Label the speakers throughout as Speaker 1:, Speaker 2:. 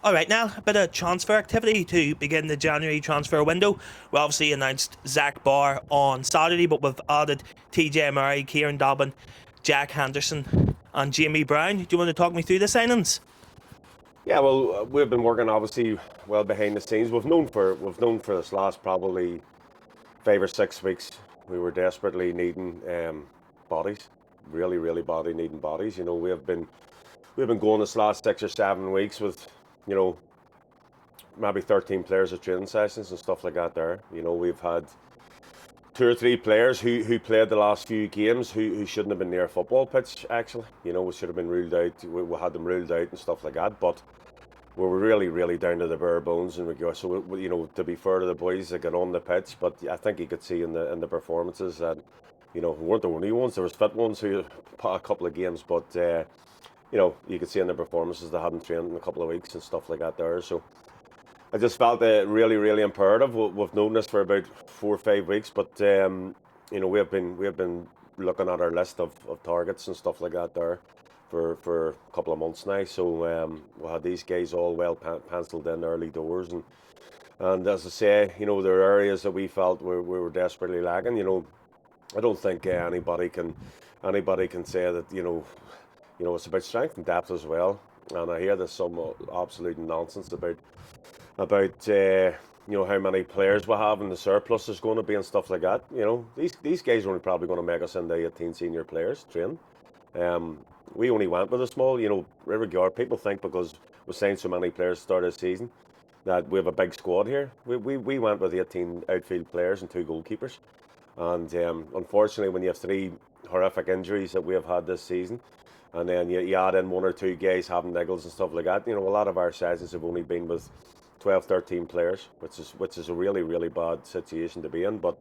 Speaker 1: All right, now a bit of transfer activity to begin the January transfer window. We obviously announced Zach Barr on Saturday, but we've added TJ Murray, Kieran Dobbin, Jack Henderson, and Jamie Brown. Do you want to talk me through the signings?
Speaker 2: Yeah, well, we've been working obviously well behind the scenes. We've known for this last probably 5 or 6 weeks. We were desperately needing bodies, really, really body needing bodies. We've been going this last 6 or 7 weeks with, you know, maybe 13 players of training sessions and stuff like that. We've had two or three players who played the last few games who shouldn't have been near a football pitch. Actually, we should have been ruled out. We had them ruled out and stuff like that, but we were really, really down to the bare bones in regard. So, to be fair to the boys that got on the pitch, but I think you could see in the performances that, we weren't the only ones. There was fit ones who a couple of games, but you could see in the performances they hadn't trained in a couple of weeks and stuff like that there. So I just felt really, really imperative. We've known this for about 4 or 5 weeks, but we have been looking at our list of targets and stuff like that there for a couple of months now. So we had these guys all well penciled in early doors, and as I say, there are areas that we felt we were desperately lagging. I don't think anybody can say that it's about strength and depth as well. And I hear there's some absolute nonsense about how many players we have and the surplus is going to be and stuff like that. These guys are only probably going to make us into 18 senior players training. Um, we only went with a small, regard. People think because we signed so many players at the start of the season that we have a big squad here. We went with 18 outfield players and two goalkeepers. And unfortunately, when you have three horrific injuries that we have had this season, and then you add in one or two guys having niggles and stuff like that, a lot of our sessions have only been with 12, 13 players, which is a really, really bad situation to be in. But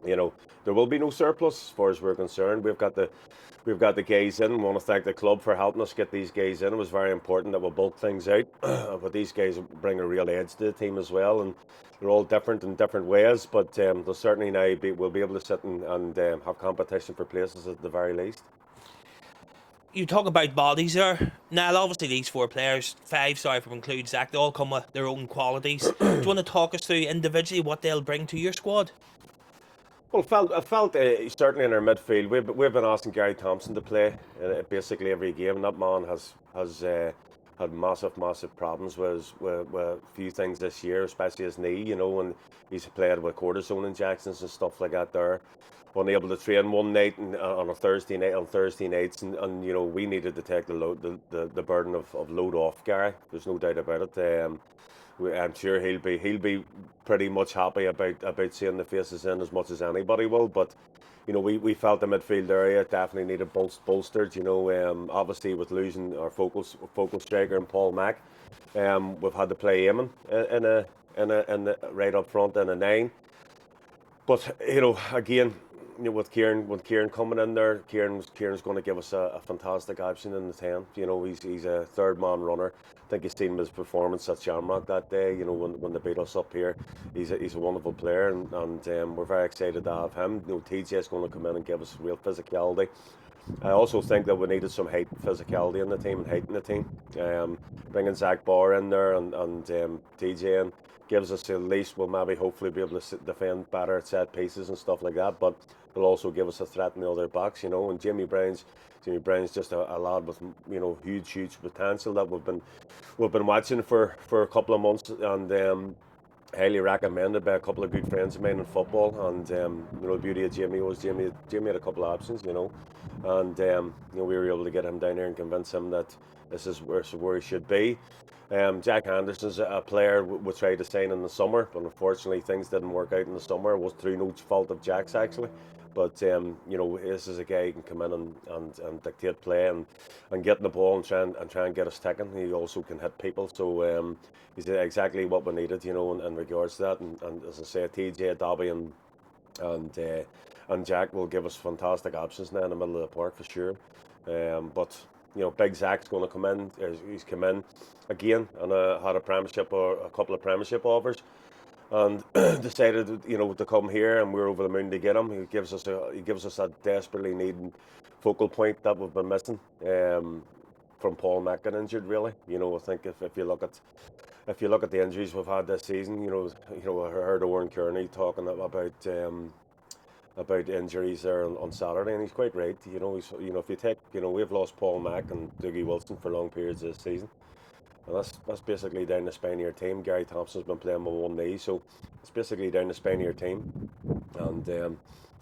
Speaker 2: there will be no surplus as far as we're concerned. We've got the guys in. We want to thank the club for helping us get these guys in. It was very important that we bulk things out, but these guys bring a real edge to the team as well, and they're all different in different ways. But they'll certainly now we'll be able to sit and have competition for places at the very least.
Speaker 1: You talk about bodies there. Now, obviously, these four players, five, sorry if we include Zach, they all come with their own qualities. Do you want to talk us through individually what they'll bring to your squad?
Speaker 2: Well, I felt certainly in our midfield, we've been asking Gary Thompson to play basically every game, and that man has had massive, massive problems with a few things this year, especially his knee, and he's played with cortisone injections and stuff like that there. Unable to train one night on a Thursday night on Thursday nights, and we needed to take the load, the burden of load off Gary. There's no doubt about it. I'm sure he'll be pretty much happy about seeing the faces in as much as anybody will. But we felt the midfield area definitely needed bolstered. Obviously with losing our focal striker and Paul Mack, we've had to play Eamon in a right up front in a nine. But again, with Kieran coming in there, Kieran's going to give us a fantastic option in the 10. He's a third man runner. I think you've seen his performance at Shamrock that day. When they beat us up here, he's a wonderful player, and we're very excited to have him. TJ is going to come in and give us real physicality. I also think that we needed some height, physicality in the team, and height in the team. Bringing Zach Barr in there and TJ in gives us at least, we'll maybe hopefully be able to defend better at set pieces and stuff like that. But it'll also give us a threat in the other box. And Jimmy Brown's just a lad with huge, huge potential that we've been watching for a couple of months, and highly recommended by a couple of good friends of mine in football. And the beauty of Jimmy was Jimmy had a couple of options, and we were able to get him down here and convince him that this is where he should be. Jack Anderson's a player we tried to sign in the summer, but unfortunately things didn't work out in the summer. It was through no fault of Jack's actually. But this is a guy who can come in and dictate play and get in the ball and try and get us ticking. He also can hit people, so he's exactly what we needed, in regards to that. And as I say, TJ, Dobby, and uh, and Jack will give us fantastic options now in the middle of the park for sure. But Big Zach's going to come in. He's come in again and had a premiership or a couple of premiership offers, and decided to come here, and we're over the moon to get him. He gives us that desperately needed focal point that we've been missing. from Paul Mack getting injured. Really, I think if you look at the injuries we've had this season, I heard Owen Kearney talking about injuries there on Saturday, and he's quite right. If you take, we've lost Paul Mack and Dougie Wilson for long periods this season, and that's basically down the spine of your team. Gary Thompson's been playing with one knee, so it's basically down the spine of your team. And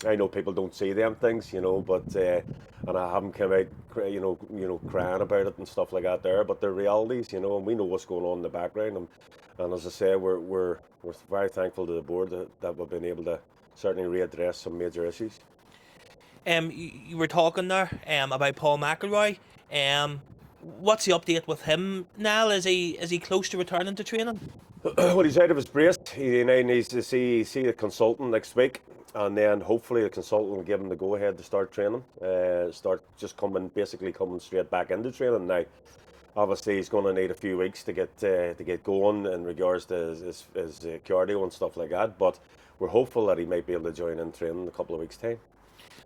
Speaker 2: I know people don't see them things, but and I haven't come out, crying about it and stuff like that there. But the realities, and we know what's going on in the background. And as I say, we're very thankful to the board that we've been able to certainly readdress some major issues.
Speaker 1: You were talking there about Paul McElroy. What's the update with him, Niall? Is he close to returning to training?
Speaker 2: Well, he's out of his brace. He now needs to see a consultant next week, and then hopefully the consultant will give him the go ahead to start training. Start just coming straight back into training now. Obviously, he's going to need a few weeks to get going in regards to his cardio and stuff like that. But we're hopeful that he might be able to join in training in a couple of weeks' time.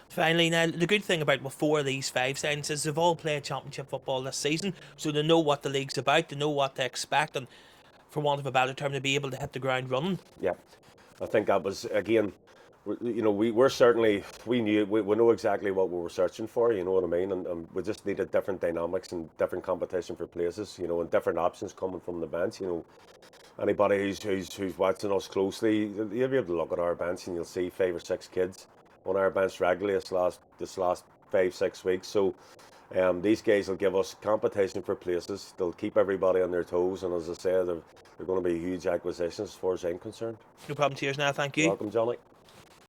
Speaker 1: Finally, now, the good thing about with 4 of these 5 sides is they've all played championship football this season, so they know what the league's about, they know what to expect, and for want of a better term, to be able to hit the ground running.
Speaker 2: Yeah, I think that was, again, we're certainly, we know exactly what we were searching for, you know what I mean, and we just needed different dynamics and different competition for places, and different options coming from the bench. Anybody who's watching us closely, you'll be able to look at our bench and you'll see 5 or 6 kids on our bench regularly this last 5-6 weeks. So these guys will give us competition for places. They'll keep everybody on their toes, and as I said, they're going to be huge acquisitions as far as I'm concerned.
Speaker 1: No problem. Cheers now. Thank you.
Speaker 2: Welcome, Johnny.